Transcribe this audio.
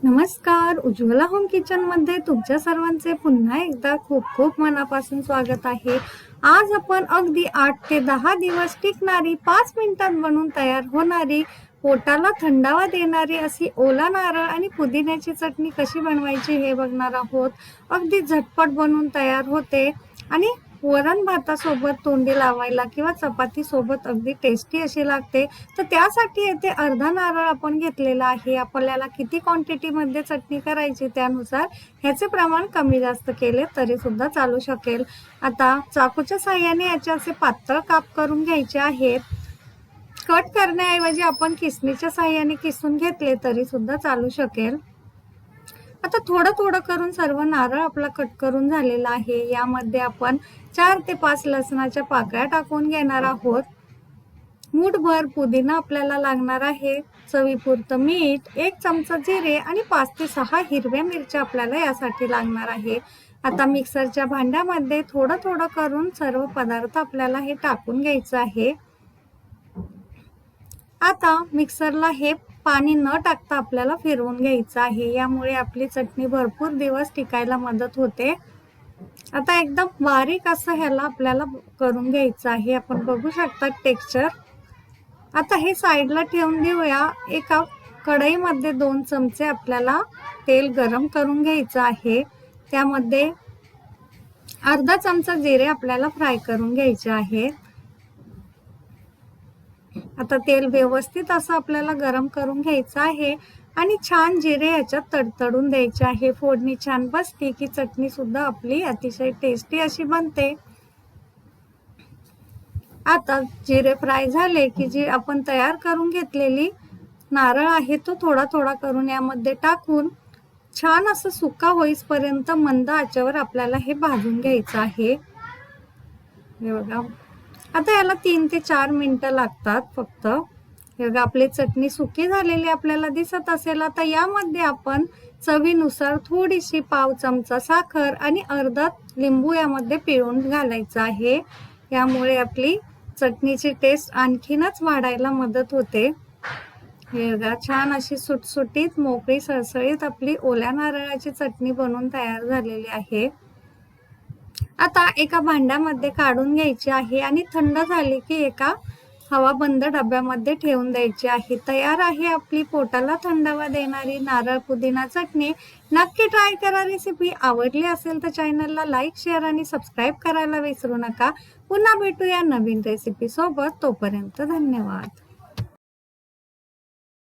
नमस्कार. उज्ज्वला होम किचनमध्ये तुमच्या सर्वांचे पुन्हा एकदा खूप खूप मनापासून स्वागत आहे. आज आपण अगदी 8 ते 10 दिवस टिकणारी 5 मिनिटात बनवून तयार होणारी पोटाला थंडावा देणारी अशी ओला नारळ आणि पुदिन्याची चटणी कशी बनवायची हे बघणार आहोत. अगदी झटपट बनवून तयार होते आणि वरण भातासोबत तोंडी लावायला किंवा चपाती सोबत अगदी टेस्टी अशी लागते. तर त्यासाठी येथे अर्धा नारळ आपण घेतलेला आहे. आपल्याला किती क्वांटिटीमध्ये चटणी करायची त्यानुसार ह्याचे प्रमाण कमी जास्त केले तरी सुद्धा चालू शकेल. आता चाकूच्या साहाय्याने याचे असे पातळ काप करून घ्यायचे आहेत. कट करण्याऐवजी आपण किसणीच्या साहाय्याने किसून घेतले तरी सुद्धा चालू शकेल. आता थोडं थोडं करून सर्व नारळ आपला कट करून झालेला आहे. यामध्ये आपण 4 ते 5 लसणाच्या पाकळ्या टाकून घेणार आहोत. मूठभर पुदिना आपल्याला लागणार आहे. चवीपुरतं मीठ, 1 चमचा जिरे आणि 5 ते 6 हिरव्या मिरच्या आपल्याला यासाठी लागणार आहे. आता मिक्सरच्या भांड्यामध्ये थोडं थोडं करून सर्व पदार्थ आपल्याला हे टाकून घ्यायचं आहे. आता मिक्सरला हे पाणी न टाकता आपल्याला फिरवून घ्यायचं आहे. यामुळे आपली चटणी भरपूर दिवस टिकायला मदत होते. आता एकदम बारीक असं ह्याला आपल्याला करून घ्यायचं आहे. आपण बघू शकता टेक्स्चर. आता हे साईडला ठेवून देऊया. एका कढईमध्ये 2 चमचे आपल्याला तेल गरम करून घ्यायचं आहे. त्यामध्ये अर्धा चमचा जिरे आपल्याला फ्राय करून घ्यायचे आहे. आता तेल व्यवस्थित असं आपल्याला गरम करून घ्यायचं आहे आणि छान जिरे याच्यात तडतडून द्यायचे आहे. फोडणी छान बसली की चटणी सुद्धा आपली अतिशय टेस्टी अशी बनते. आता जिरे फ्राय झाले की जी आपण तयार करून घेतलेली नारळ आहे तो थोडा थोडा करून यामध्ये टाकून छान असं सुका होईपर्यंत मंद आचेवर आपल्याला हे भाजून घ्यायचं आहे. हे बघा, आता याला 3 ते 4 मिनिटं लागतात फक्त. हे बघा, आपली चटणी सुकी झालेली आपल्याला दिसत असेल. आता यामध्ये आपण चवीनुसार थोडीशी पाव चमचा साखर आणि अर्धा लिंबू यामध्ये पिळून घालायचं आहे. यामुळे आपली चटणीची टेस्ट आणखीनच वाढायला मदत होते. हे बघा, छान अशी सुटसुटीत मोकळी सळसळीत आपली ओल्या नारळाची चटणी बनवून तयार झालेली आहे. आता एका भांड्यामध्ये काढून घ्यायची आहे आणि थंड झाली की एका हवाबंद डब्यामध्ये ठेवून द्यायची आहे. तयार आहे आपली पोटाला थंडावा देणारी नारळ पुदिना चटणी. नक्की ट्राय करा रेसिपी. आवडली असेल तर चॅनलला लाईक, शेअर आणि सबस्क्राईब करायला विसरू नका. पुन्हा भेटूया नवीन रेसिपी सोबत. तोपर्यंत धन्यवाद.